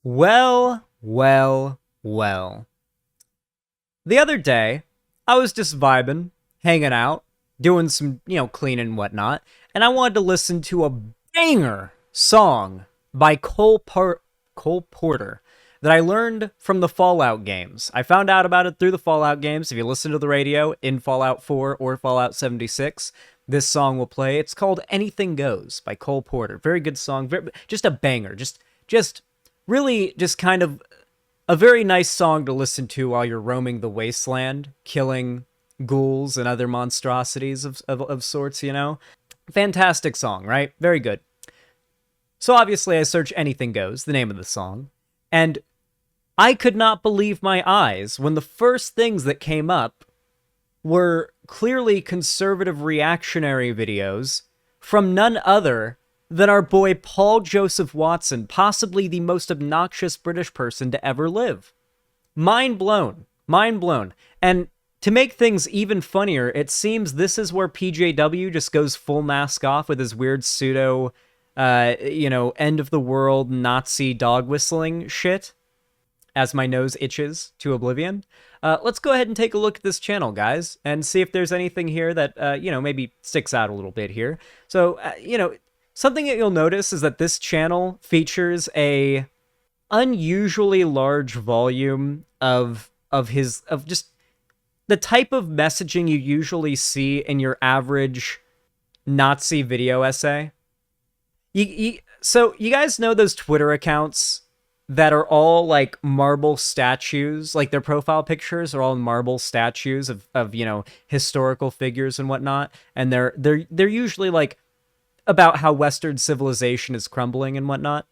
Well, well, well. The other day, I was just vibing, hanging out, doing some, cleaning and whatnot, and I wanted to listen to a banger song by Cole Porter that I learned from the Fallout games. I found out about it through the Fallout games. If you listen to the radio in Fallout 4 or Fallout 76, this song will play. It's called Anything Goes by Cole Porter. Very good song, just a banger. Just really just kind of a very nice song to listen to while you're roaming the wasteland, killing ghouls and other monstrosities of sorts, Fantastic song, right? Very good. So obviously I search Anything Goes, the name of the song, and I could not believe my eyes when the first things that came up were clearly conservative reactionary videos from none other than our boy Paul Joseph Watson, possibly the most obnoxious British person to ever live. Mind blown. Mind blown. And to make things even funnier, it seems this is where PJW just goes full mask off with his weird pseudo, end of the world Nazi dog whistling shit, as my nose itches to oblivion. Let's go ahead and take a look at this channel, guys, and see if there's anything here that, maybe sticks out a little bit here. So, something that you'll notice is that this channel features a unusually large volume of just the type of messaging you usually see in your average Nazi video essay. So you guys know those Twitter accounts that are all like marble statues, like their profile pictures are all marble statues of historical figures and whatnot, and they're usually like about how Western civilization is crumbling and whatnot.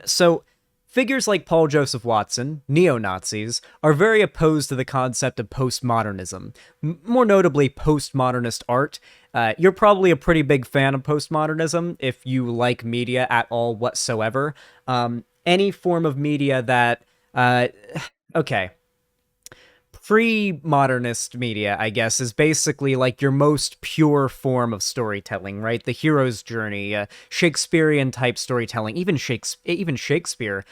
So figures like Paul Joseph Watson, neo-Nazis, are very opposed to the concept of postmodernism, more notably postmodernist art. You're probably a pretty big fan of postmodernism if you like media at all whatsoever. Any form of media that, pre-modernist media, I guess, is basically like your most pure form of storytelling, right? The hero's journey, Shakespearean type storytelling. Even Shakespeare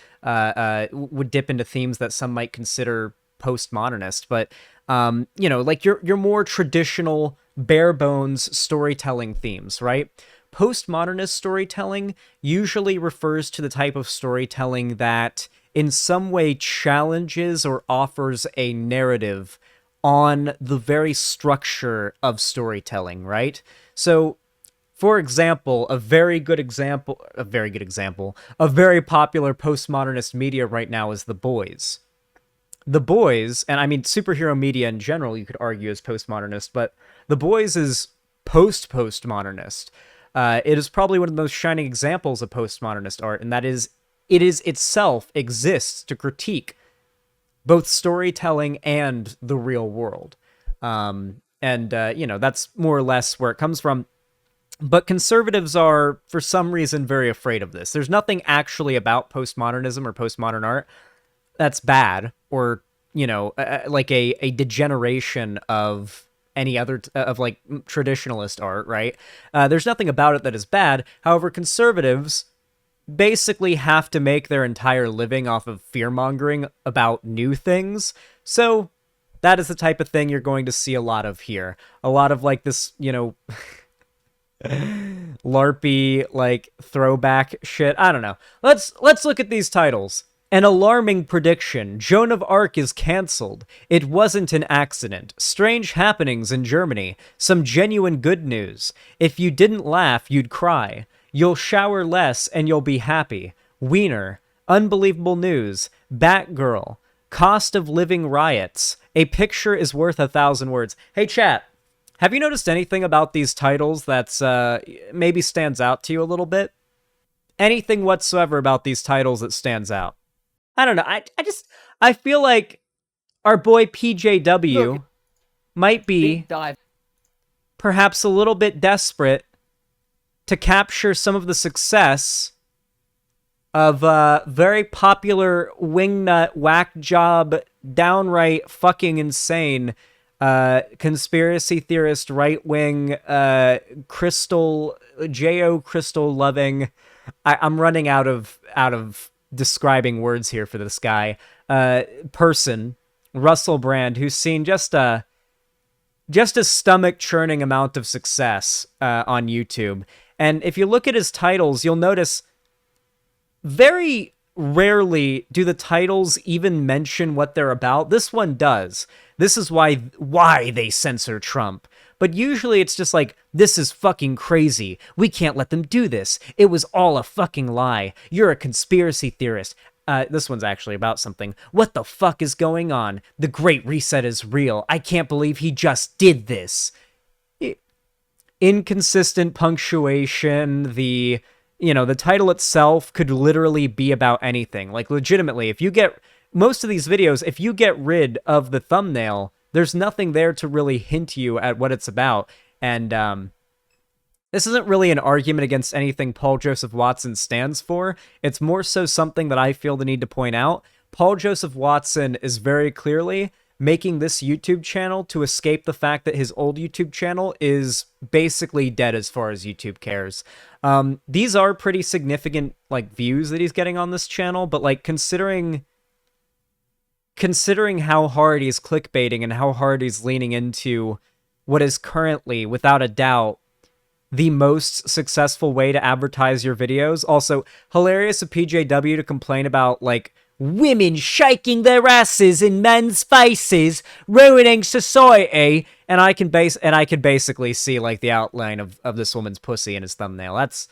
would dip into themes that some might consider postmodernist, but like your more traditional bare bones storytelling themes, right? Postmodernist storytelling usually refers to the type of storytelling that in some way challenges or offers a narrative on the very structure of storytelling, right? So, for example, a very popular postmodernist media right now is The Boys. The Boys, and I mean superhero media in general, you could argue is postmodernist, but The Boys is postmodernist. It is probably one of the most shining examples of postmodernist art, and that is it is itself exists to critique both storytelling and the real world. That's more or less where it comes from. But conservatives are, for some reason, very afraid of this. There's nothing actually about postmodernism or postmodern art that's bad or, like a degeneration of any other of like traditionalist art, right? There's nothing about it that is bad. However, conservatives basically have to make their entire living off of fear-mongering about new things. So that is the type of thing you're going to see a lot of here. A lot of like this, LARPy like throwback shit. I don't know. Let's look at these titles. An alarming prediction. Joan of Arc is cancelled. It wasn't an accident. Strange happenings in Germany. Some genuine good news. If you didn't laugh, you'd cry. You'll shower less and you'll be happy. Wiener. Unbelievable news. Batgirl. Cost of living riots. A picture is worth 1,000 words. Hey, chat. Have you noticed anything about these titles that's maybe stands out to you a little bit? Anything whatsoever about these titles that stands out? I don't know. I feel like our boy PJW might be perhaps a little bit desperate to capture some of the success of very popular wingnut, whack job, downright fucking insane conspiracy theorist, right-wing, crystal loving. I'm running out of describing words here for this guy. Person, Russell Brand, who's seen just a stomach-churning amount of success on YouTube. And if you look at his titles, you'll notice very rarely do the titles even mention what they're about. This one does. This is why they censor Trump. But usually it's just like, this is fucking crazy. We can't let them do this. It was all a fucking lie. You're a conspiracy theorist. This one's actually about something. What the fuck is going on? The Great Reset is real. I can't believe he just did this. Inconsistent punctuation, the title itself could literally be about anything. Like, legitimately, if you get most of these videos, if you get rid of the thumbnail, there's nothing there to really hint you at what it's about. And this isn't really an argument against anything Paul Joseph Watson stands for. It's more so something that I feel the need to point out. Paul Joseph Watson is very clearly making this YouTube channel to escape the fact that his old YouTube channel is basically dead as far as YouTube cares. These are pretty significant, like, views that he's getting on this channel, but, like, considering how hard he's clickbaiting and how hard he's leaning into what is currently, without a doubt, the most successful way to advertise your videos. Also, hilarious of PJW to complain about, like, women shaking their asses in men's faces, ruining society, and I can basically see, like, the outline of this woman's pussy in his thumbnail. That's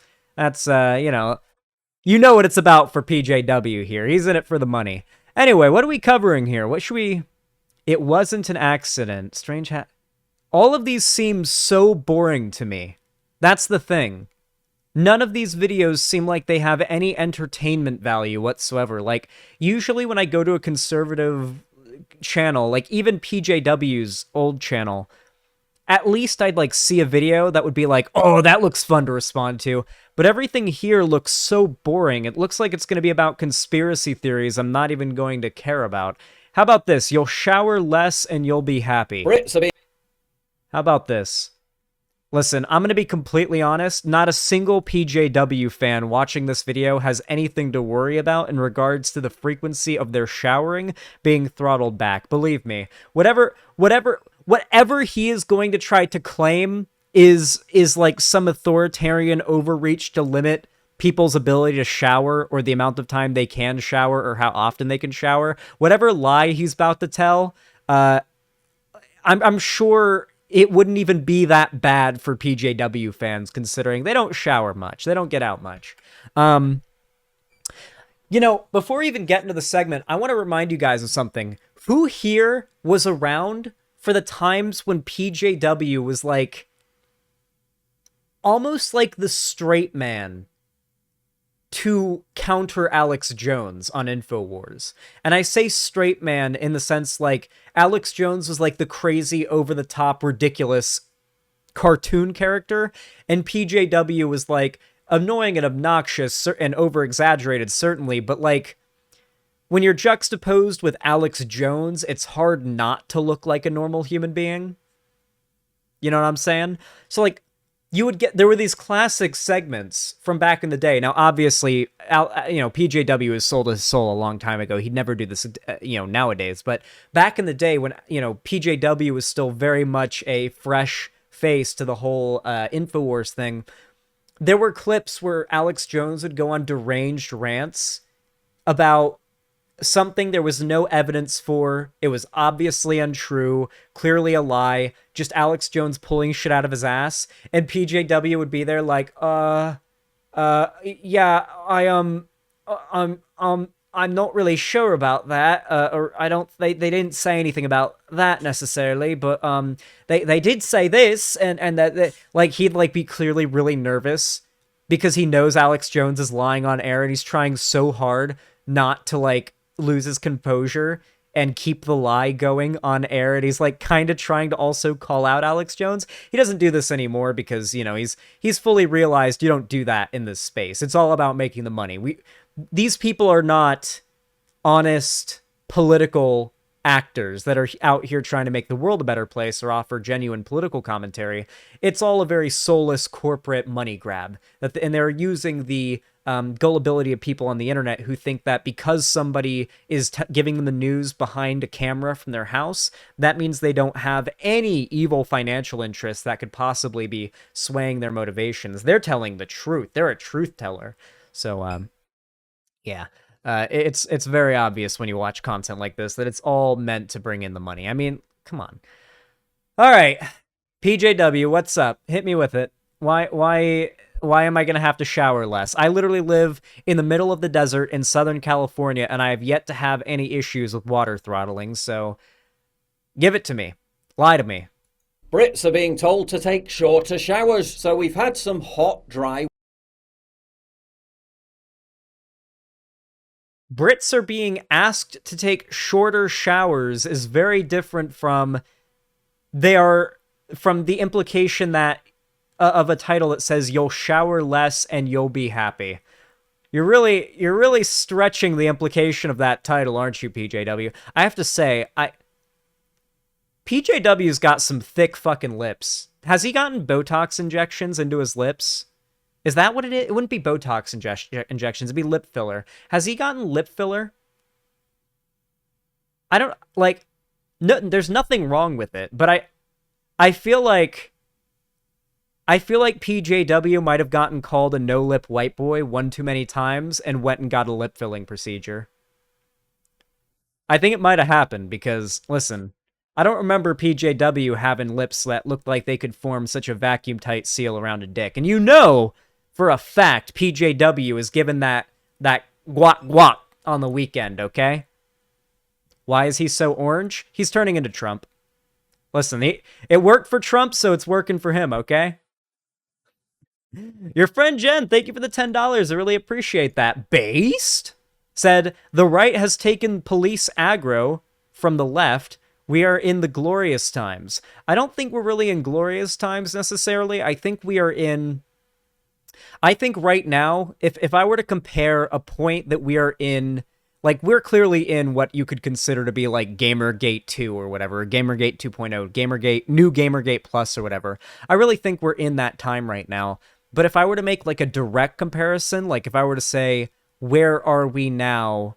you know what it's about for PJW here. He's in it for the money. Anyway, what are we covering here? What should we... It wasn't an accident. Strange all of these seem so boring to me. That's the thing. None of these videos seem like they have any entertainment value whatsoever. Like, usually when I go to a conservative channel, like even PJW's old channel, at least I'd, like, see a video that would be like, oh, that looks fun to respond to. But everything here looks so boring. It looks like it's going to be about conspiracy theories I'm not even going to care about. How about this? You'll shower less and you'll be happy. How about this? Listen, I'm going to be completely honest. Not a single PJW fan watching this video has anything to worry about in regards to the frequency of their showering being throttled back. Believe me. Whatever he is going to try to claim is like some authoritarian overreach to limit people's ability to shower or the amount of time they can shower or how often they can shower. Whatever lie he's about to tell, I'm sure it wouldn't even be that bad for PJW fans, considering they don't shower much. They don't get out much. Before we even get into the segment, I want to remind you guys of something. Who here was around for the times when PJW was like, almost like the straight man to counter Alex Jones on InfoWars? And I say straight man in the sense, like, Alex Jones was like the crazy, over-the-top, ridiculous cartoon character, and PJW was like annoying and obnoxious and over-exaggerated, certainly, but, like, when you're juxtaposed with Alex Jones, it's hard not to look like a normal human being. You know what I'm saying? So, like, there were these classic segments from back in the day. Now, obviously, PJW has sold his soul a long time ago. He'd never do this, nowadays. But back in the day when, PJW was still very much a fresh face to the whole InfoWars thing, there were clips where Alex Jones would go on deranged rants about something there was no evidence for. It was obviously untrue, clearly a lie, just Alex Jones pulling shit out of his ass, and PJW would be there like, yeah, I'm not really sure about that, or they didn't say anything about that necessarily, but, they did say this, and that, like, he'd, like, be clearly really nervous because he knows Alex Jones is lying on air, and he's trying so hard not to, like, lose his composure and keep the lie going on air, and he's, like, kind of trying to also call out Alex Jones. He doesn't do this anymore because, he's fully realized you don't do that in this space. It's all about making the money. These people are not honest political actors that are out here trying to make the world a better place or offer genuine political commentary. It's all a very soulless corporate money grab. And they're using the gullibility of people on the internet who think that because somebody is giving them the news behind a camera from their house, that means they don't have any evil financial interests that could possibly be swaying their motivations. They're telling the truth. They're a truth teller. So, yeah. It's very obvious when you watch content like this that it's all meant to bring in the money. I mean, come on. All right, PJW, what's up? Hit me with it. Why am I gonna have to shower less? I literally live in the middle of the desert in Southern California, and I have yet to have any issues with water throttling. So, give it to me. Lie to me. Brits are being told to take shorter showers, so we've had some hot, dry. Brits are being asked to take shorter showers is very different from from the implication that of a title that says you'll shower less and you'll be happy. You're really stretching the implication of that title, aren't you, PJW? I have to say, PJW's got some thick fucking lips. Has he gotten Botox injections into his lips? Is that what it is? It wouldn't be Botox injections. It'd be lip filler. Has he gotten lip filler? I don't, like, no, there's nothing wrong with it, but I feel like PJW might have gotten called a no-lip white boy one too many times and went and got a lip filling procedure. I think it might have happened because, listen, I don't remember PJW having lips that looked like they could form such a vacuum-tight seal around a dick. And you know, for a fact, PJW is given that guac guac on the weekend, okay? Why is he so orange? He's turning into Trump. Listen, it worked for Trump, so it's working for him, okay? Your friend Jen, thank you for the $10. I really appreciate that. Based? Said, the right has taken police aggro from the left. We are in the glorious times. I don't think we're really in glorious times necessarily. I think right now, if I were to compare a point that we are in, like, we're clearly in what you could consider to be like Gamergate 2 or whatever, Gamergate 2.0, Gamergate, new Gamergate Plus or whatever. I really think we're in that time right now. But if I were to make like a direct comparison, like if I were to say, where are we now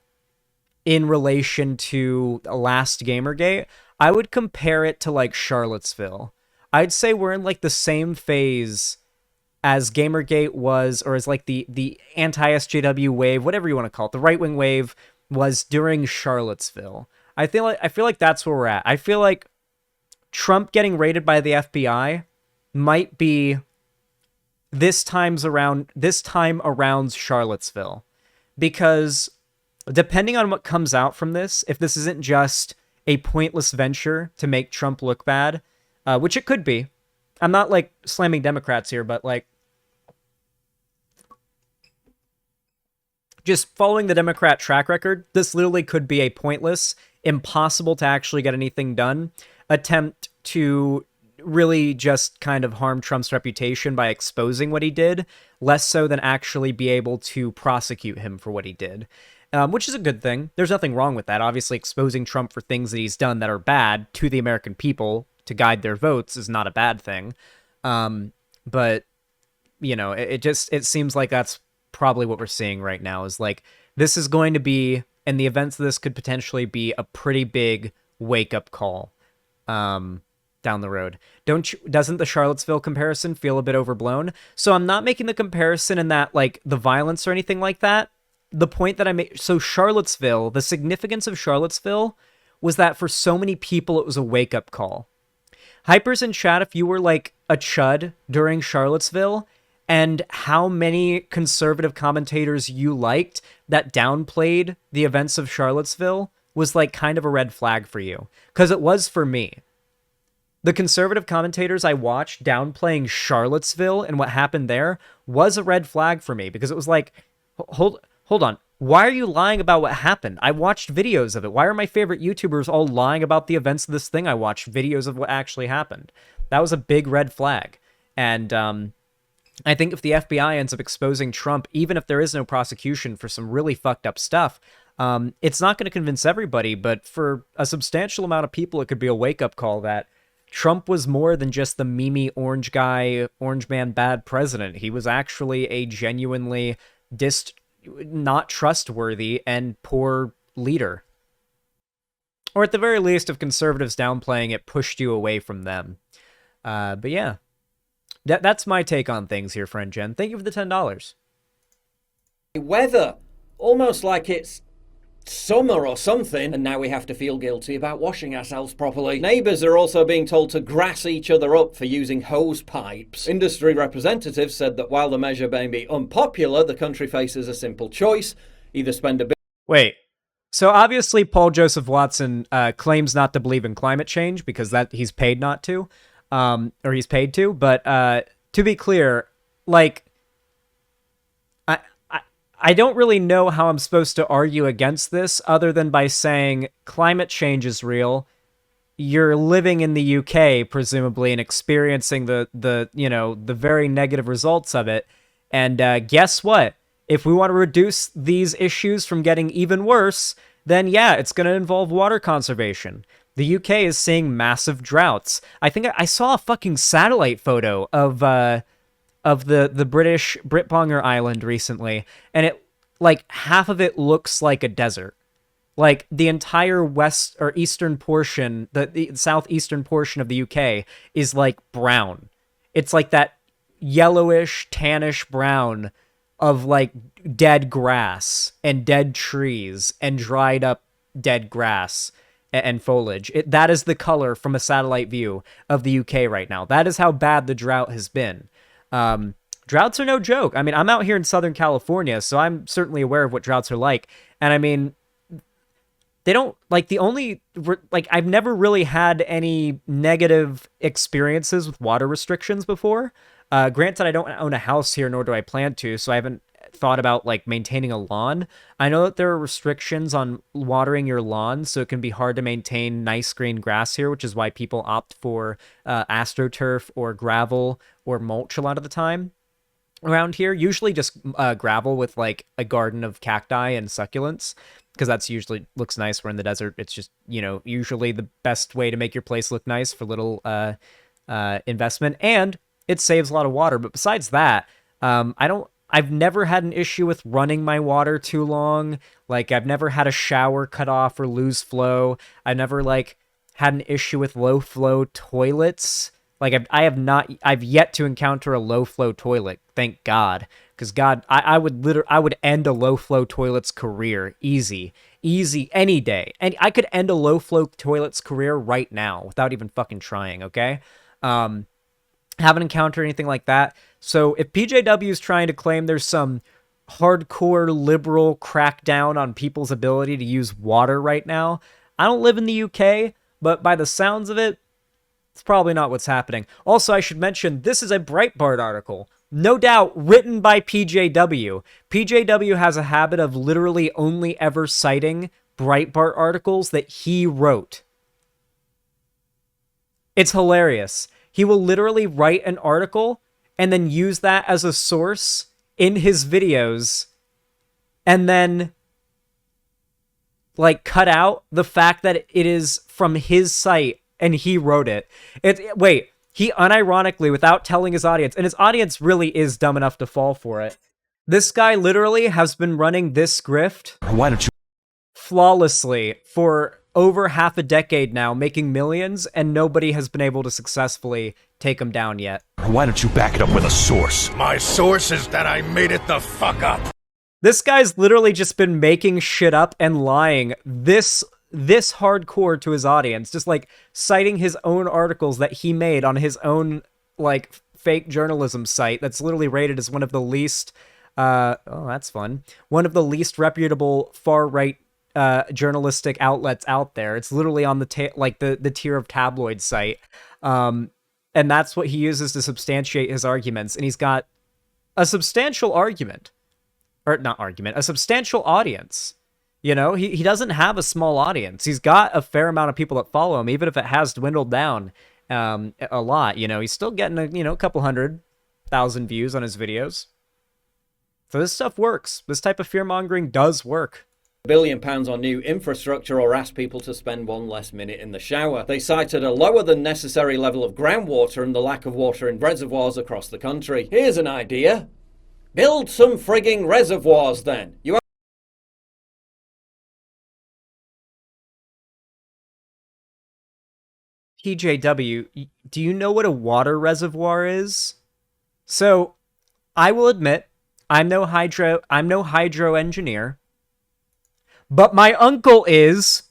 in relation to last Gamergate, I would compare it to like Charlottesville. I'd say we're in like the same phase as Gamergate was, or as like the anti-SJW wave, whatever you want to call it, the right-wing wave was during Charlottesville. I feel like that's where we're at. I feel like Trump getting raided by the FBI might be this time around Charlottesville, because depending on what comes out from this, if this isn't just a pointless venture to make Trump look bad, which it could be. I'm not like slamming Democrats here, but like just following the Democrat track record, this literally could be a pointless, impossible to actually get anything done attempt to really just kind of harm Trump's reputation by exposing what he did, less so than actually be able to prosecute him for what he did. Which is a good thing. There's nothing wrong with that. Obviously, exposing Trump for things that he's done that are bad to the American people to guide their votes is not a bad thing. But, you know, it seems like that's probably what we're seeing right now is like, this is going to be, and the events of this could potentially be a pretty big wake-up call down the road. Doesn't the Charlottesville comparison feel a bit overblown? So I'm not making the comparison in that, like, the violence or anything like that. The point that I made, so Charlottesville, the significance of Charlottesville was that for so many people, it was a wake-up call. Hypers in chat, if you were like a chud during Charlottesville, and how many conservative commentators you liked that downplayed the events of Charlottesville was like kind of a red flag for you. Because it was for me. The conservative commentators I watched downplaying Charlottesville and what happened there was a red flag for me, because it was like, hold on. Why are you lying about what happened? I watched videos of it. Why are my favorite YouTubers all lying about the events of this thing? I watched videos of what actually happened. That was a big red flag. And I think if the FBI ends up exposing Trump, even if there is no prosecution for some really fucked up stuff, It's not going to convince everybody, but for a substantial amount of people, it could be a wake-up call that Trump was more than just the memey orange guy, orange man bad president. He was actually a genuinely not trustworthy and poor leader. Or at the very least, if conservatives downplaying it pushed you away from them. But yeah, that's my take on things here, friend Jen. Thank you for the $10. Weather, almost like it's summer or something, and now we have to feel guilty about washing ourselves properly. Neighbours are also being told to grass each other up for using hose pipes. Industry representatives said that while the measure may be unpopular, the country faces a simple choice: either spend a bit... Wait, so obviously Paul Joseph Watson claims not to believe in climate change because that he's paid not to, or he's paid to, but to be clear, like, I don't really know how I'm supposed to argue against this other than by saying climate change is real. You're living in the UK, presumably, and experiencing the very negative results of it. And guess what? If we want to reduce these issues from getting even worse, then yeah, it's going to involve water conservation. The UK is seeing massive droughts. I think I saw a fucking satellite photo of the British Britbonger Island recently, and it, like, half of it looks like a desert. Like, the entire west or eastern portion, the southeastern portion of the UK is, like, brown. It's like that yellowish, tannish brown of, like, dead grass and dead trees and dried up dead grass and foliage. That is the color from a satellite view of the UK right now. That is how bad the drought has been. Droughts are no joke. I mean, I'm out here in Southern California, so I'm certainly aware of what droughts are like. And I mean, they don't, like, I've never really had any negative experiences with water restrictions before. Granted, I don't own a house here, nor do I plan to, so I haven't thought about, like, maintaining a lawn. I know that there are restrictions on watering your lawn, so it can be hard to maintain nice green grass here, which is why people opt for AstroTurf or gravel or mulch a lot of the time around here. Usually just gravel with, like, a garden of cacti and succulents, because that's usually looks nice. We're in the desert. It's just, usually the best way to make your place look nice for little investment, and it saves a lot of water. But besides that, I've never had an issue with running my water too long. Like, I've never had a shower cut off or lose flow. I've never, like, had an issue with low flow toilets. Like, I've yet to encounter a low flow toilet. Thank God. Because God, I would end a low flow toilet's career. Easy, any day. And I could end a low flow toilet's career right now without even fucking trying, okay? Haven't encountered anything like that. So if PJW is trying to claim there's some hardcore liberal crackdown on people's ability to use water right now, I don't live in the UK, but by the sounds of it, it's probably not what's happening. Also, I should mention, this is a Breitbart article. No doubt written by PJW. PJW has a habit of literally only ever citing Breitbart articles that he wrote. It's hilarious. He will literally write an article and then use that as a source in his videos, and then, like, cut out the fact that it is from his site and he wrote it. He unironically, without telling his audience, and his audience really is dumb enough to fall for it, this guy literally has been running this grift flawlessly for over half a decade now, making millions, and nobody has been able to successfully take him down yet. Why don't you back it up with a source? My source is that I made it the fuck up. This guy's literally just been making shit up and lying this hardcore to his audience, just, like, citing his own articles that he made on his own, like, fake journalism site that's literally rated as one of the least that's fun, one of the least reputable far-right journalistic outlets out there. It's literally on the tier of tabloid site, and that's what he uses to substantiate his arguments. And he's got a substantial a substantial audience. He doesn't have a small audience. He's got a fair amount of people that follow him, even if it has dwindled down a lot. He's still getting a couple 100,000 views on his videos. So this stuff works. This type of fear mongering does work. £1 billion on new infrastructure or asked people to spend one less minute in the shower. They cited a lower than necessary level of groundwater and the lack of water in reservoirs across the country. Here's an idea. Build some frigging reservoirs then. TJW, do you know what a water reservoir is? So, I will admit, I'm no hydro engineer, but my uncle is,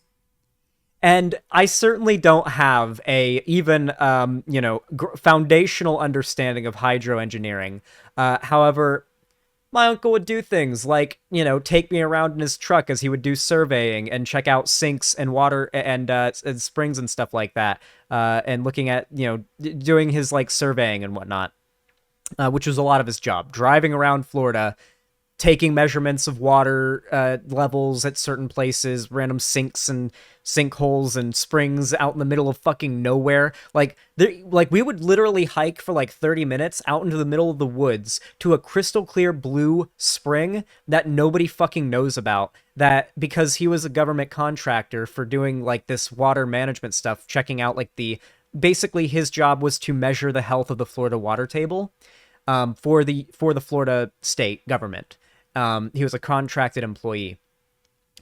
and I certainly don't have a even foundational understanding of hydro engineering. However, my uncle would do things like, take me around in his truck as he would do surveying and check out sinks and water and springs and stuff like that, and looking at, doing his like surveying and whatnot, which was a lot of his job, driving around Florida, taking measurements of water levels at certain places, random sinks and sinkholes and springs out in the middle of fucking nowhere. Like we would literally hike for like 30 minutes out into the middle of the woods to a crystal clear blue spring that nobody fucking knows about. That because he was a government contractor for doing like this water management stuff, checking out like basically his job was to measure the health of the Florida water table for the Florida state government. He was a contracted employee.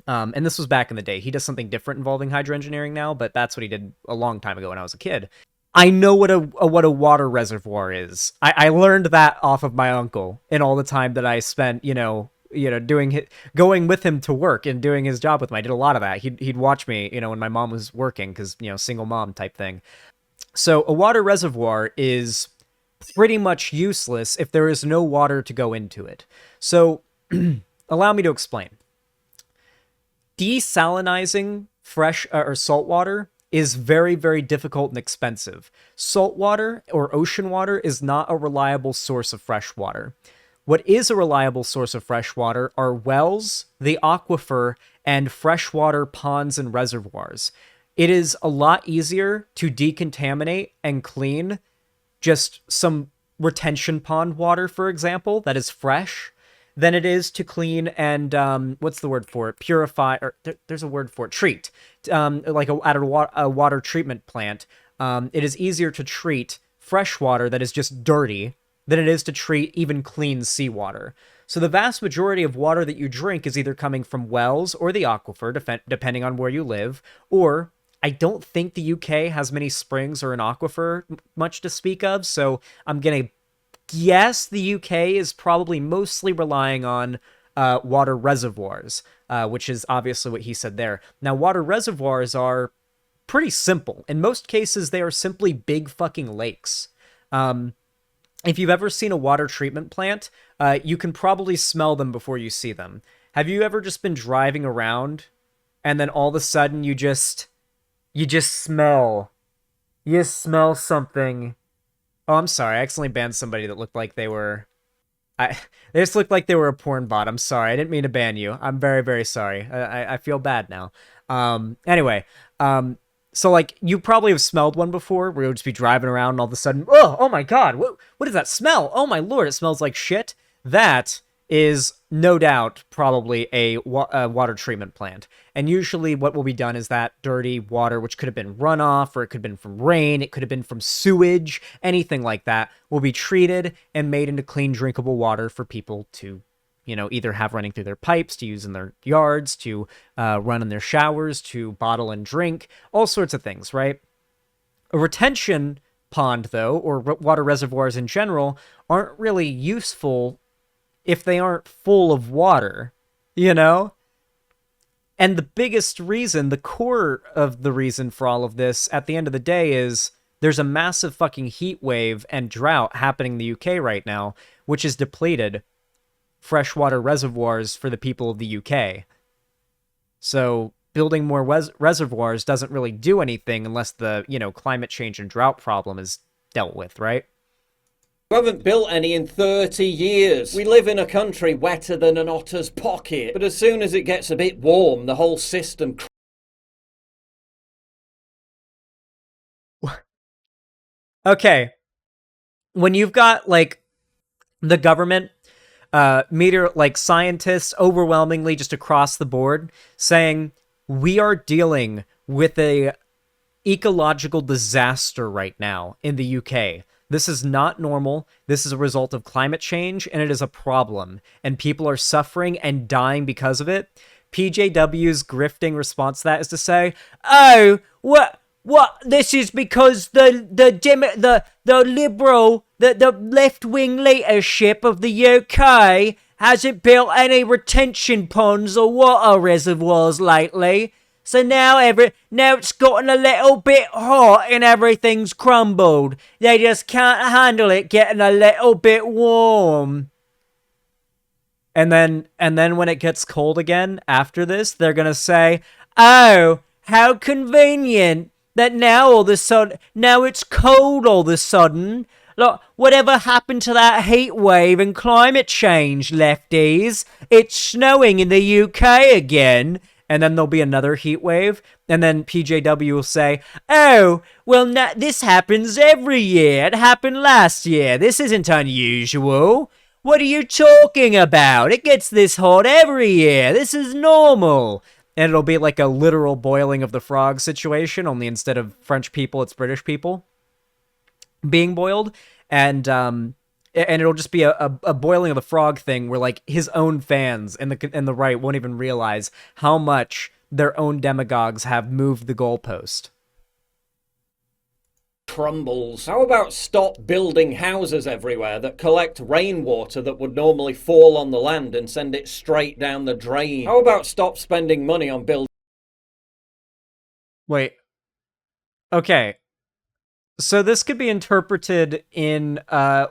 And this was back in the day. He does something different involving hydroengineering now, but that's what he did a long time ago when I was a kid. I know what a water reservoir is. I learned that off of my uncle in all the time that I spent, going with him to work and doing his job with him. I did a lot of that. He'd watch me, when my mom was working, because, single mom type thing. So a water reservoir is pretty much useless if there is no water to go into it. So allow me to explain. Desalinizing fresh or salt water is very, very difficult and expensive. Salt water or ocean water is not a reliable source of fresh water. What is a reliable source of fresh water are wells, the aquifer, and freshwater ponds and reservoirs. It is a lot easier to decontaminate and clean just some retention pond water, for example, that is fresh, than it is to clean and, what's the word for it? Purify, or there's a word for it, treat. Like at a water treatment plant, it is easier to treat fresh water that is just dirty than it is to treat even clean seawater. So the vast majority of water that you drink is either coming from wells or the aquifer, depending on where you live, or I don't think the UK has many springs or an aquifer much to speak of, so I'm going to guess the UK is probably mostly relying on water reservoirs, which is obviously what he said there. Now, water reservoirs are pretty simple. In most cases, they are simply big fucking lakes. If you've ever seen a water treatment plant, you can probably smell them before you see them. Have you ever just been driving around and then all of a sudden you just smell something? Oh, I'm sorry. I accidentally banned somebody that looked like they were... they just looked like they were a porn bot. I'm sorry. I didn't mean to ban you. I'm very, very sorry. I feel bad now. Anyway, so like you probably have smelled one before where you'll just be driving around and all of a sudden, oh my God, what is that smell? Oh my Lord, it smells like shit. That is no doubt probably a water treatment plant. And usually what will be done is that dirty water, which could have been runoff, or it could have been from rain, it could have been from sewage, anything like that, will be treated and made into clean, drinkable water for people to, either have running through their pipes, to use in their yards, to run in their showers, to bottle and drink, all sorts of things, right? A retention pond, though, or water reservoirs in general, aren't really useful if they aren't full of water, And the biggest reason, the core of the reason for all of this, at the end of the day, is there's a massive fucking heat wave and drought happening in the UK right now, which has depleted freshwater reservoirs for the people of the UK. So building more reservoirs doesn't really do anything unless the, climate change and drought problem is dealt with, right? You haven't built any in 30 years. We live in a country wetter than an otter's pocket. But as soon as it gets a bit warm, the whole system... Okay. When you've got, like, the government scientists overwhelmingly just across the board saying we are dealing with a ecological disaster right now in the UK. This is not normal. This is a result of climate change, and it is a problem. And people are suffering and dying because of it. PJW's grifting response to that is to say, "Oh, what? This is because the left wing leadership of the UK hasn't built any retention ponds or water reservoirs lately. So now it's gotten a little bit hot and everything's crumbled. They just can't handle it getting a little bit warm." And then when it gets cold again after this, they're gonna say, "Oh, how convenient that now it's cold all of a sudden. Look, whatever happened to that heat wave and climate change, lefties? It's snowing in the UK again." And then there'll be another heat wave, and then PJW will say, "Oh, well, this happens every year. It happened last year. This isn't unusual. What are you talking about? It gets this hot every year. This is normal." And it'll be like a literal boiling of the frog situation, only instead of French people, it's British people being boiled. And it'll just be a boiling of the frog thing where like his own fans in the right won't even realize how much their own demagogues have moved the goalpost. Crumbles. How about stop building houses everywhere that collect rainwater that would normally fall on the land and send it straight down the drain? How about stop spending money on building... Wait. Okay. So this could be interpreted in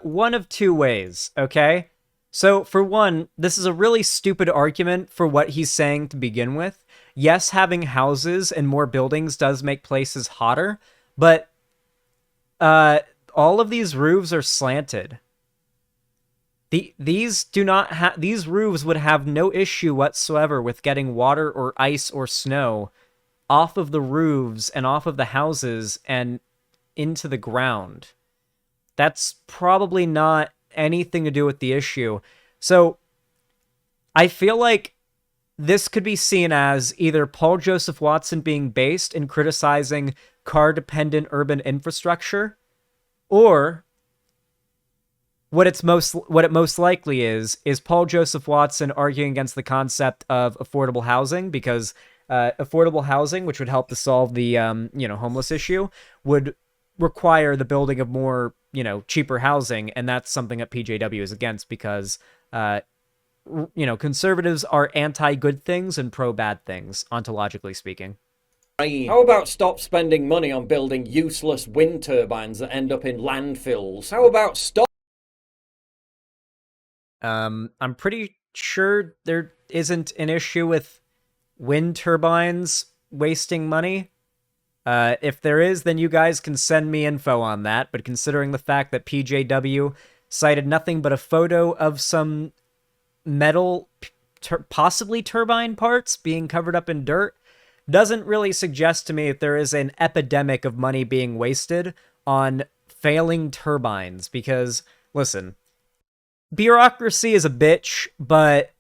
one of two ways, okay? So for one, this is a really stupid argument for what he's saying to begin with. Yes, having houses and more buildings does make places hotter, but all of these roofs are slanted. These roofs would have no issue whatsoever with getting water or ice or snow off of the roofs and off of the houses and into the ground. That's probably not anything to do with the issue. So I feel like this could be seen as either Paul Joseph Watson being based in criticizing car-dependent urban infrastructure, or what it most likely is Paul Joseph Watson arguing against the concept of affordable housing, because affordable housing, which would help to solve the homeless issue, would require the building of more, cheaper housing, and that's something that PJW is against because, conservatives are anti-good things and pro-bad things, ontologically speaking. How about stop spending money on building useless wind turbines that end up in landfills? How about stop... I'm pretty sure there isn't an issue with wind turbines wasting money. If there is, then you guys can send me info on that, but considering the fact that PJW cited nothing but a photo of some metal, possibly turbine parts being covered up in dirt, doesn't really suggest to me that there is an epidemic of money being wasted on failing turbines, because, listen, bureaucracy is a bitch, but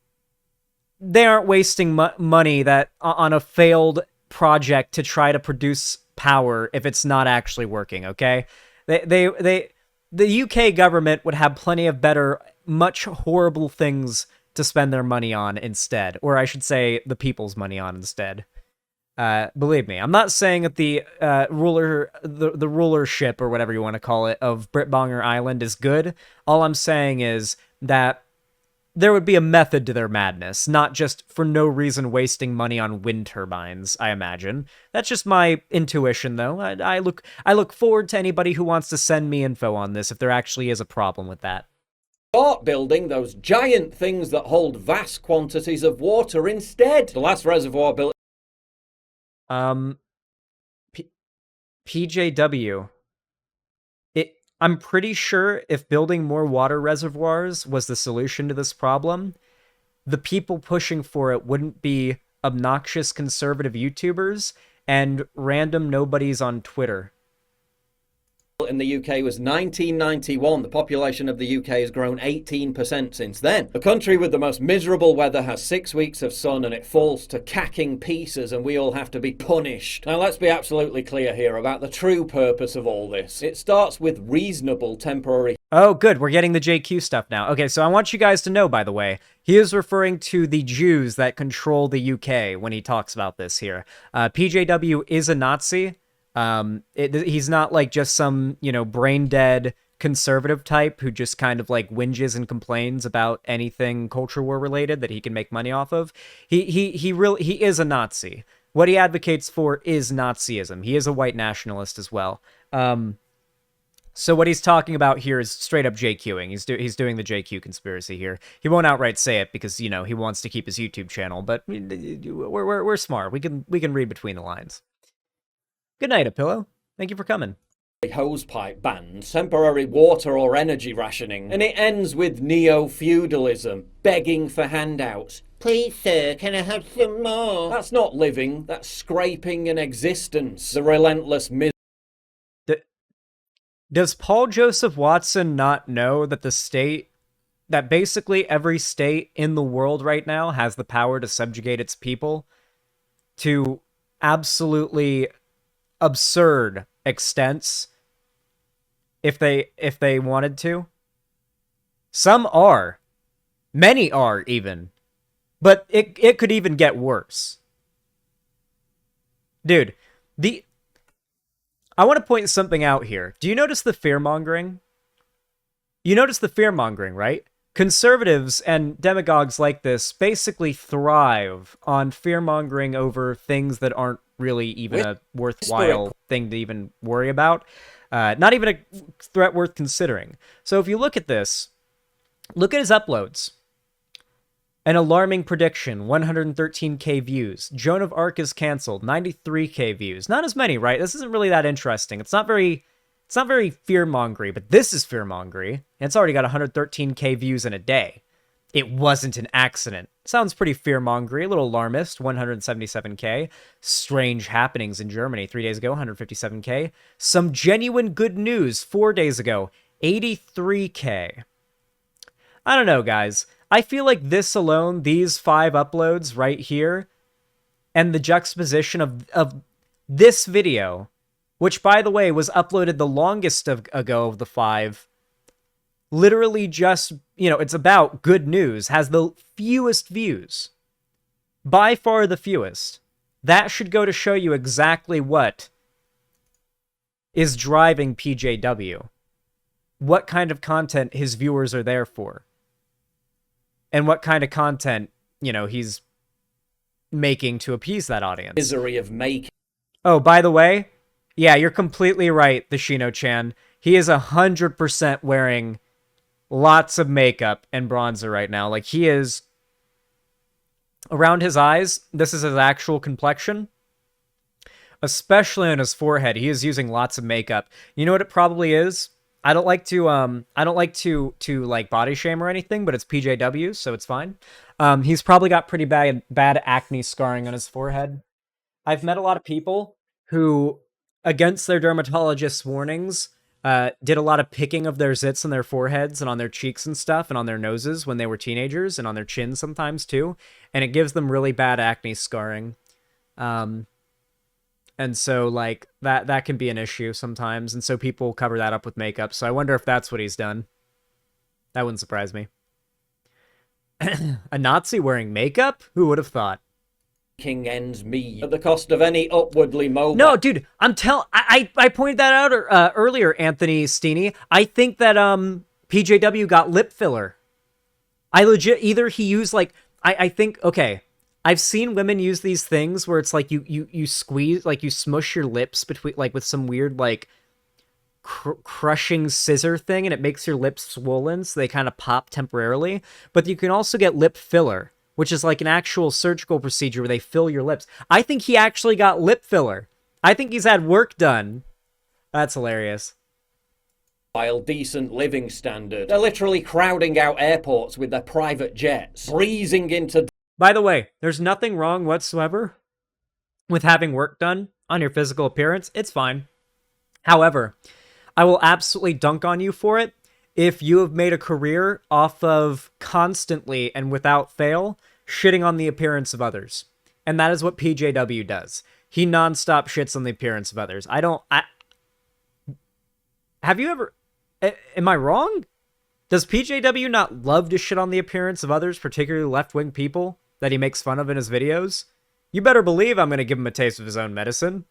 they aren't wasting money on a failed project to try to produce power if it's not actually working, okay? The UK government would have plenty of better, much horrible things to spend their money on instead, or I should say the people's money on instead. Believe me, I'm not saying that the rulership, or whatever you want to call it, of Britbonger Island is good. All I'm saying is that there would be a method to their madness, not just for no reason wasting money on wind turbines, I imagine. That's just my intuition, though. I look forward to anybody who wants to send me info on this if there actually is a problem with that. Start building those giant things that hold vast quantities of water instead. The last reservoir built... PJW. I'm pretty sure if building more water reservoirs was the solution to this problem, the people pushing for it wouldn't be obnoxious conservative YouTubers and random nobodies on Twitter. in the UK was 1991. The population of the UK has grown 18% since then. The country with the most miserable weather has 6 weeks of sun and it falls to cacking pieces and we all have to be punished. Now let's be absolutely clear here about the true purpose of all this. It starts with reasonable temporary... Oh, good. We're getting the JQ stuff now. Okay, so I want you guys to know, by the way, he is referring to the Jews that control the UK when he talks about this here. PJW is a Nazi. He's not like just some, brain dead conservative type who just kind of like whinges and complains about anything culture war related that he can make money off of. He is a Nazi. What he advocates for is Nazism. He is a white nationalist as well. So what he's talking about here is straight up JQing. He's doing the JQ conspiracy here. He won't outright say it because, he wants to keep his YouTube channel, but we're smart. We can read between the lines. Good night, A Pillow. Thank you for coming. Hosepipe bans, temporary water or energy rationing, and it ends with neo-feudalism, begging for handouts. Please, sir, can I have some more? That's not living, that's scraping an existence. The relentless Does Paul Joseph Watson not know that that basically every state in the world right now has the power to subjugate its people to absolutely absurd extents if they wanted to? Some are. Many are, even. But it could even get worse. Dude, I want to point something out here. Do you notice the fear-mongering? You notice the fear-mongering, right? Conservatives and demagogues like this basically thrive on fear-mongering over things that aren't really even a worthwhile thing to even worry about. Not even a threat worth considering. So if you look at this, look at his uploads. An alarming prediction, 113k views. Joan of Arc is canceled, 93k views. Not as many, right? This isn't really that interesting. It's not very fear-mongery, but this is fear-mongery. And it's already got 113k views in a day. It wasn't an accident. Sounds pretty fear-mongery, a little alarmist, 177k. Strange happenings in Germany 3 days ago, 157k. Some genuine good news 4 days ago, 83k. I don't know, guys. I feel like this alone, these 5 uploads right here, and the juxtaposition of this video, which, by the way, was uploaded the longest ago of the 5, literally just, it's about good news, has the fewest views. By far the fewest. That should go to show you exactly what is driving PJW. What kind of content his viewers are there for. And what kind of content, he's making to appease that audience. Misery of making. Oh, by the way, yeah, you're completely right, the Shino-chan. He is 100% wearing lots of makeup and bronzer right now. Like, he is... Around his eyes, this is his actual complexion. Especially on his forehead, he is using lots of makeup. You know what it probably is? I don't like to like body shame or anything, but it's PJW, so it's fine. He's probably got pretty bad acne scarring on his forehead. I've met a lot of people who, against their dermatologist's warnings, did a lot of picking of their zits on their foreheads and on their cheeks and stuff and on their noses when they were teenagers and on their chins sometimes too, and it gives them really bad acne scarring. And so, like, that can be an issue sometimes. And so people cover that up with makeup. So I wonder if that's what he's done. That wouldn't surprise me. A Nazi wearing makeup? Who would have thought? King ends meet at the cost of any upwardly mobile... No, dude, I pointed that out earlier, Anthony Steeny. I think that PJW got lip filler. Either he used, like... I think, okay... I've seen women use these things where it's like you squeeze, like you smush your lips between, like with some weird like crushing scissor thing, and it makes your lips swollen so they kind of pop temporarily. But you can also get lip filler, which is like an actual surgical procedure where they fill your lips. I think he actually got lip filler. I think he's had work done. That's hilarious. While decent living standard. They're literally crowding out airports with their private jets, breezing into... By the way, there's nothing wrong whatsoever with having work done on your physical appearance. It's fine. However, I will absolutely dunk on you for it if you have made a career off of constantly and without fail shitting on the appearance of others. And that is what PJW does. He nonstop shits on the appearance of others. Have you ever... Am I wrong? Does PJW not love to shit on the appearance of others, particularly left-wing people, that he makes fun of in his videos? You better believe I'm going to give him a taste of his own medicine.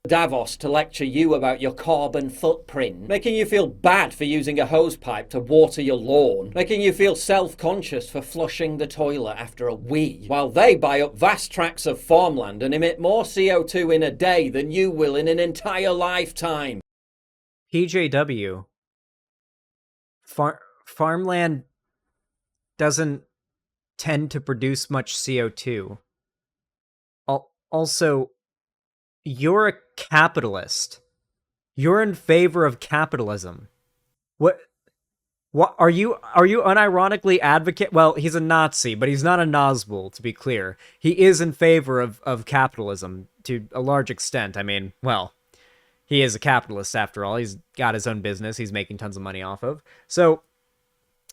Davos to lecture you about your carbon footprint, making you feel bad for using a hose pipe to water your lawn, making you feel self-conscious for flushing the toilet after a wee, while they buy up vast tracts of farmland and emit more CO2 in a day than you will in an entire lifetime. PJW. Farmland doesn't tend to produce much CO2. Also, you're a capitalist. You're in favor of capitalism. What are you unironically advocate? Well, he's a Nazi, but he's not a Nazgul, to be clear. He is in favor of capitalism to a large extent. I mean, well, he is a capitalist after all. He's got his own business he's making tons of money off of. So,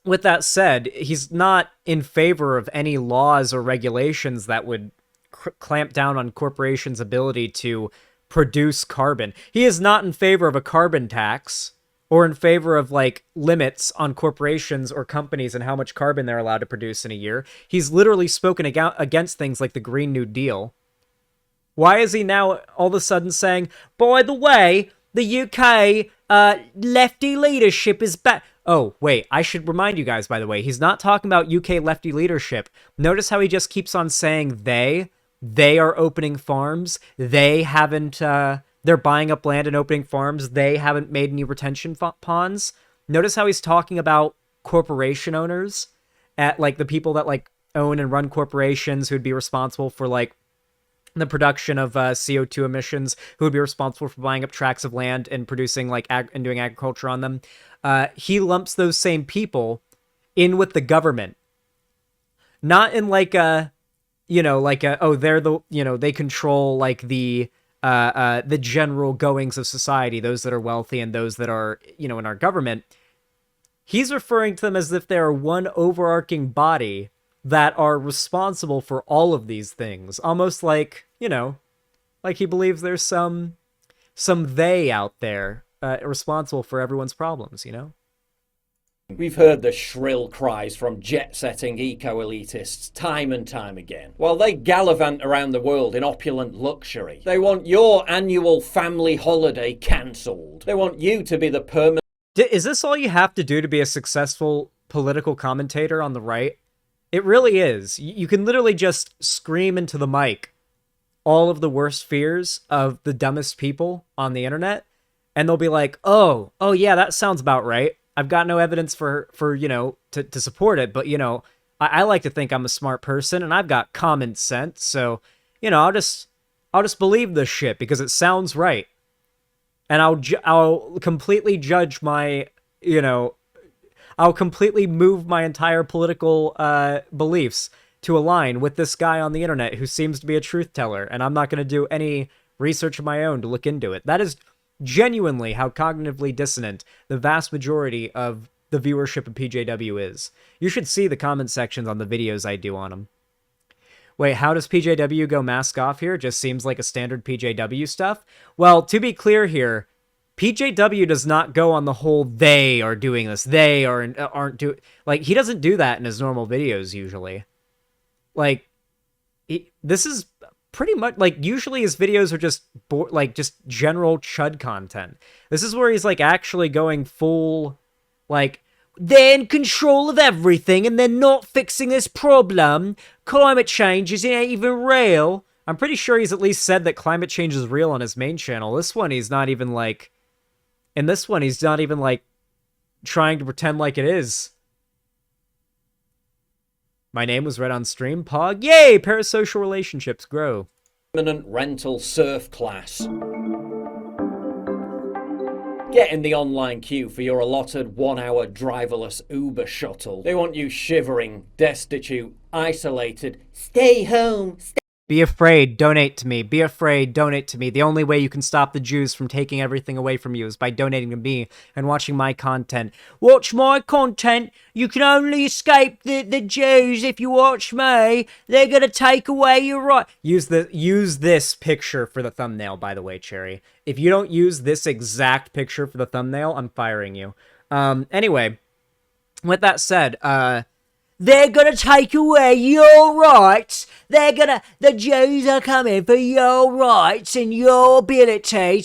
with that said, he's not in favor of any laws or regulations that would clamp down on corporations' ability to produce carbon. He is not in favor of a carbon tax or in favor of, like, limits on corporations or companies and how much carbon they're allowed to produce in a year. He's literally spoken against things like the Green New Deal. Why is he now all of a sudden saying, by the way, the UK lefty leadership is back? Oh, wait, I should remind you guys, by the way, he's not talking about UK lefty leadership. Notice how he just keeps on saying they. They are opening farms. They haven't, they're buying up land and opening farms. They haven't made any retention ponds. Notice how he's talking about corporation owners, at like the people that like own and run corporations who would be responsible for like the production of CO2 emissions, who would be responsible for buying up tracts of land and producing like and doing agriculture on them. He lumps those same people in with the government, not in like a, you know, like oh, they're the, you know, they control like the general goings of society, those that are wealthy and those that are, you know, in our government. He's referring to them as if they are one overarching body that are responsible for all of these things, almost like, you know, like he believes there's some they out there responsible for everyone's problems, you know? We've heard the shrill cries from jet-setting eco-elitists time and time again. While they gallivant around the world in opulent luxury, they want your annual family holiday cancelled. They want you to be the permanent... Is this all you have to do to be a successful political commentator on the right? It really is. You can literally just scream into the mic all of the worst fears of the dumbest people on the internet, and they'll be like, oh yeah, that sounds about right. I've got no evidence for you know, to support it, but, you know, I like to think I'm a smart person, and I've got common sense, so, you know, I'll just believe this shit because it sounds right. And I'll completely judge my, you know, I'll completely move my entire political beliefs to align with this guy on the internet who seems to be a truth teller, and I'm not going to do any research of my own to look into it. That is genuinely how cognitively dissonant the vast majority of the viewership of PJW is. You should see the comment sections on the videos I do on them. Wait, how does PJW go mask off here? Just seems like a standard PJW stuff. Well, to be clear here, PJW does not go on the whole they are doing this, they aren't doing... Like, he doesn't do that in his normal videos, usually. Like, this is pretty much... Like, usually his videos are just, just general chud content. This is where he's, like, actually going full, like... They're in control of everything, and they're not fixing this problem. Climate change isn't even real. I'm pretty sure he's at least said that climate change is real on his main channel. This one, he's not even, like... In this one, he's not even, like, trying to pretend like it is. My name was read on stream, Pog. Yay! Parasocial relationships grow. Permanent rental serf class. Get in the online queue for your allotted 1-hour driverless Uber shuttle. They want you shivering, destitute, isolated. Stay home. Be afraid, donate to me. Be afraid, donate to me. The only way you can stop the Jews from taking everything away from you is by donating to me and watching my content. Watch my content. You can only escape the Jews if you watch me. They're gonna take away your right. Use this picture for the thumbnail, by the way, Cherry. If you don't use this exact picture for the thumbnail, I'm firing you. Anyway, with that said, they're gonna take away your rights. The Jews are coming for your rights and your ability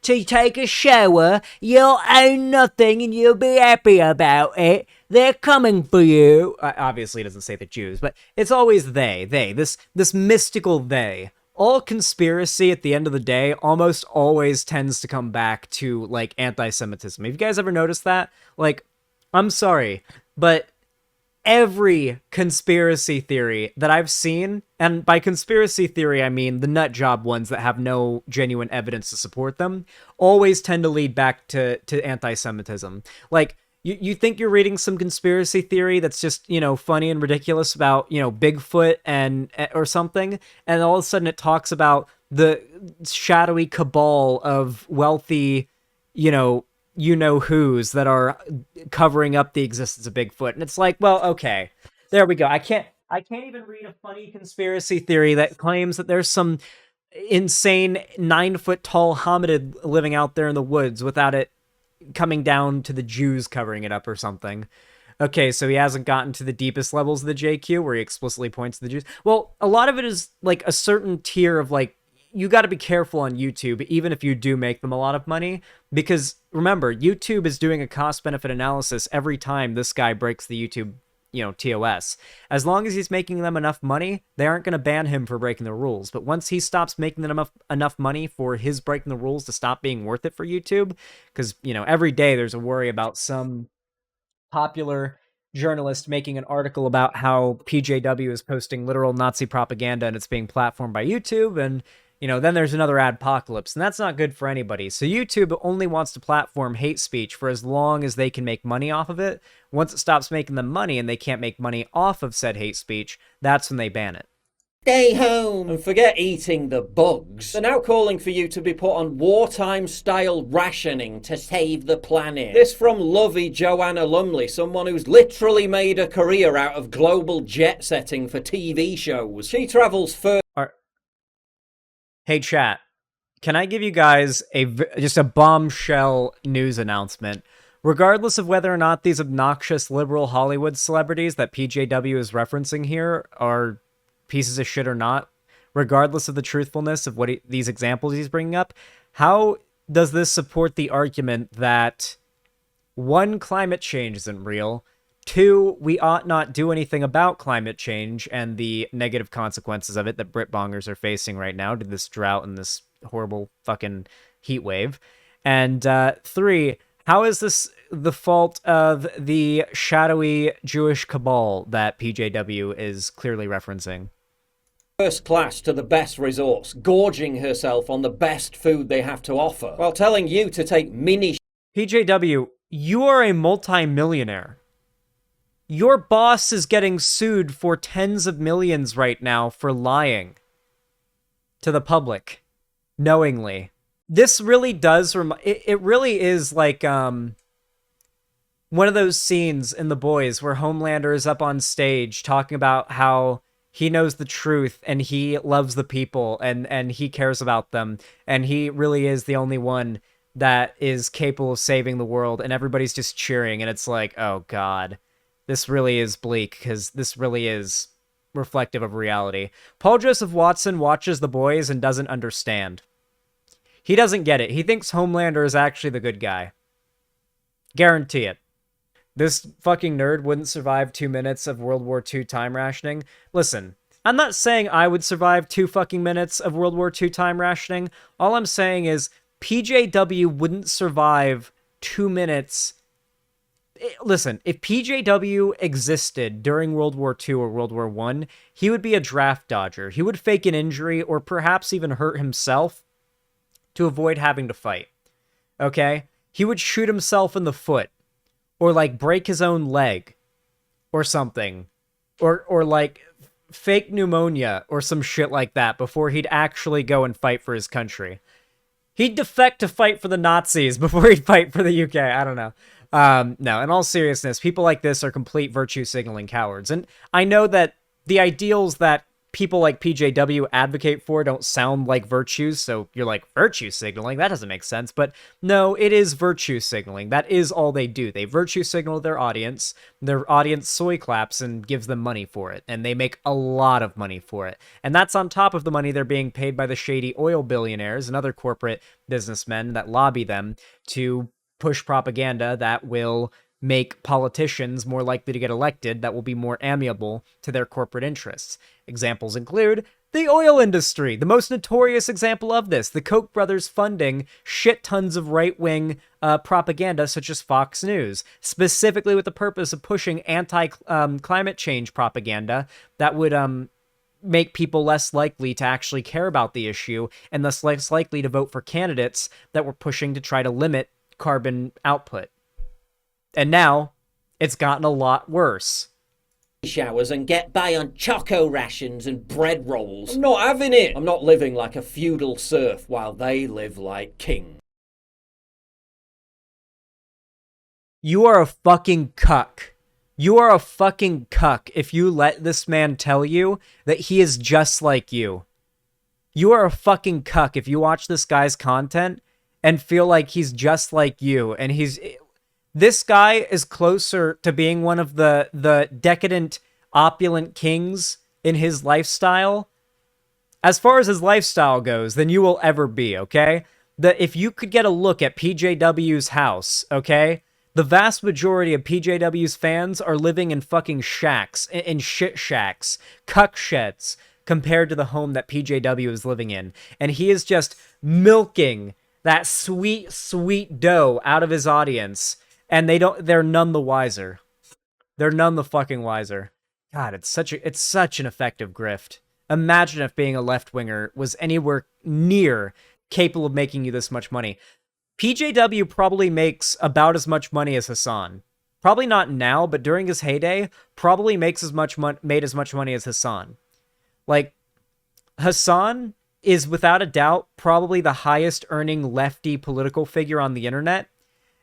to take a shower. You'll own nothing and you'll be happy about it. They're coming for you. Obviously, it doesn't say the Jews, but it's always they, this mystical they. All conspiracy at the end of the day almost always tends to come back to, like, anti-Semitism. Have you guys ever noticed that? Like, I'm sorry, but every conspiracy theory that I've seen, and by conspiracy theory I mean the nut job ones that have no genuine evidence to support them, always tend to lead back to anti-Semitism. Like, you think you're reading some conspiracy theory that's just, funny and ridiculous about, Bigfoot or something, and all of a sudden it talks about the shadowy cabal of wealthy, you-know-whos that are covering up the existence of Bigfoot. And it's like, well, okay, there we go. I can't even read a funny conspiracy theory that claims that there's some insane 9-foot-tall hominid living out there in the woods without it coming down to the Jews covering it up or something. Okay, so he hasn't gotten to the deepest levels of the JQ where he explicitly points to the Jews. Well, a lot of it is like a certain tier of, like, you got to be careful on YouTube, even if you do make them a lot of money, because remember, YouTube is doing a cost-benefit analysis every time this guy breaks the YouTube, TOS. As long as he's making them enough money, they aren't going to ban him for breaking the rules. But once he stops making them enough money for his breaking the rules to stop being worth it for YouTube, because, every day there's a worry about some popular journalist making an article about how PJW is posting literal Nazi propaganda and it's being platformed by YouTube, and then there's another adpocalypse, and that's not good for anybody. So YouTube only wants to platform hate speech for as long as they can make money off of it. Once it stops making them money and they can't make money off of said hate speech, that's when they ban it. Stay home and forget eating the bugs. They're now calling for you to be put on wartime-style rationing to save the planet. This from lovey Joanna Lumley, someone who's literally made a career out of global jet-setting for TV shows. She travels further. Hey chat, can I give you guys just a bombshell news announcement? Regardless of whether or not these obnoxious liberal Hollywood celebrities that PJW is referencing here are pieces of shit or not, regardless of the truthfulness of what these examples he's bringing up, how does this support the argument that, 1, climate change isn't real, 2, we ought not do anything about climate change and the negative consequences of it that Britbongers are facing right now to this drought and this horrible fucking heat wave, and 3, how is this the fault of the shadowy Jewish cabal that PJW is clearly referencing? First class to the best resorts, gorging herself on the best food they have to offer, while telling you to take mini... PJW, you are a multi-millionaire. Your boss is getting sued for tens of millions right now for lying to the public, knowingly. This really does it really is like one of those scenes in The Boys where Homelander is up on stage talking about how he knows the truth and he loves the people and he cares about them and he really is the only one that is capable of saving the world, and everybody's just cheering, and it's like, oh god. This really is bleak, because this really is reflective of reality. Paul Joseph Watson watches The Boys and doesn't understand. He doesn't get it. He thinks Homelander is actually the good guy. Guarantee it. This fucking nerd wouldn't survive 2 minutes of World War II time rationing. Listen, I'm not saying I would survive 2 fucking minutes of World War II time rationing. All I'm saying is PJW wouldn't survive 2 minutes. Listen, if PJW existed during World War II or World War I, he would be a draft dodger. He would fake an injury or perhaps even hurt himself to avoid having to fight. Okay? He would shoot himself in the foot or like break his own leg or something. Or like fake pneumonia or some shit like that before he'd actually go and fight for his country. He'd defect to fight for the Nazis before he'd fight for the UK. I don't know. No, in all seriousness, people like this are complete virtue signaling cowards. And I know that the ideals that people like PJW advocate for don't sound like virtues, so you're like, virtue signaling? That doesn't make sense. But no, it is virtue signaling. That is all they do. They virtue signal their audience soy claps and gives them money for it, and they make a lot of money for it. And that's on top of the money they're being paid by the shady oil billionaires and other corporate businessmen that lobby them to push propaganda that will make politicians more likely to get elected, that will be more amiable to their corporate interests. Examples include the oil industry, the most notorious example of this, the Koch brothers funding shit tons of right-wing propaganda such as Fox News, specifically with the purpose of pushing anti-climate change propaganda that would make people less likely to actually care about the issue and thus less likely to vote for candidates that were pushing to try to limit carbon output. And now, it's gotten a lot worse. Showers and get by on choco rations and bread rolls. I'm not having it. I'm not living like a feudal serf while they live like kings. You are a fucking cuck. You are a fucking cuck if you let this man tell you that he is just like you. You are a fucking cuck if you watch this guy's content and feel like he's just like you, and this guy is closer to being one of the decadent, opulent kings in his lifestyle, as far as his lifestyle goes, than you will ever be, okay? If you could get a look at PJW's house, okay? The vast majority of PJW's fans are living in fucking shacks, in shit shacks, cuck sheds, compared to the home that PJW is living in. And he is just milking that sweet, sweet dough out of his audience, and they're none the wiser. They're none the fucking wiser. God, it's such an effective grift. Imagine if being a left-winger was anywhere near capable of making you this much money. PJW probably makes about as much money as Hassan. Probably not now, but during his heyday, probably made as much money as Hassan. Like, Hassan is without a doubt probably the highest earning lefty political figure on the internet.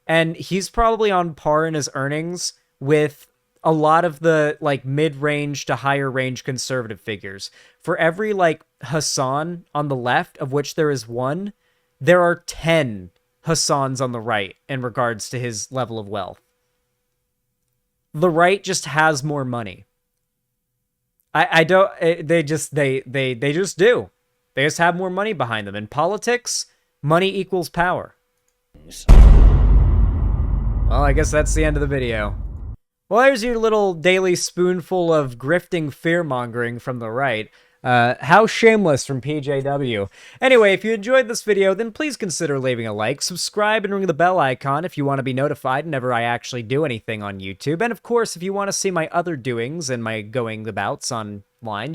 And he's probably on par in his earnings with a lot of the, like, mid-range to higher range conservative figures. For every, like, Hassan on the left, of which there is one, there are 10 Hassans on the right in regards to his level of wealth. The right just has more money. They just do. They just have more money behind them. In politics, money equals power. Well, I guess that's the end of the video. Well, there's your little daily spoonful of grifting fear-mongering from the right. How shameless from PJW. Anyway, if you enjoyed this video, then please consider leaving a like, subscribe, and ring the bell icon if you want to be notified whenever I actually do anything on YouTube. And of course, if you want to see my other doings and my going-abouts online,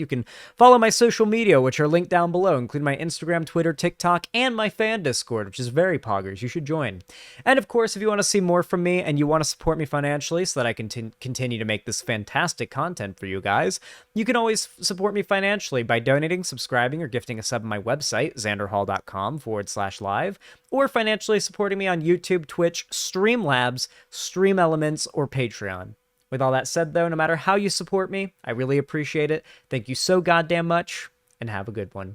you can follow my social media, which are linked down below, including my Instagram, Twitter, TikTok, and my fan Discord, which is very poggers. You should join. And of course, if you want to see more from me and you want to support me financially so that I can continue to make this fantastic content for you guys, you can always support me financially by donating, subscribing, or gifting a sub on my website, xanderhall.com/live, or financially supporting me on YouTube, Twitch, Streamlabs, Stream Elements, or Patreon. With all that said, though, no matter how you support me, I really appreciate it. Thank you so goddamn much, and have a good one.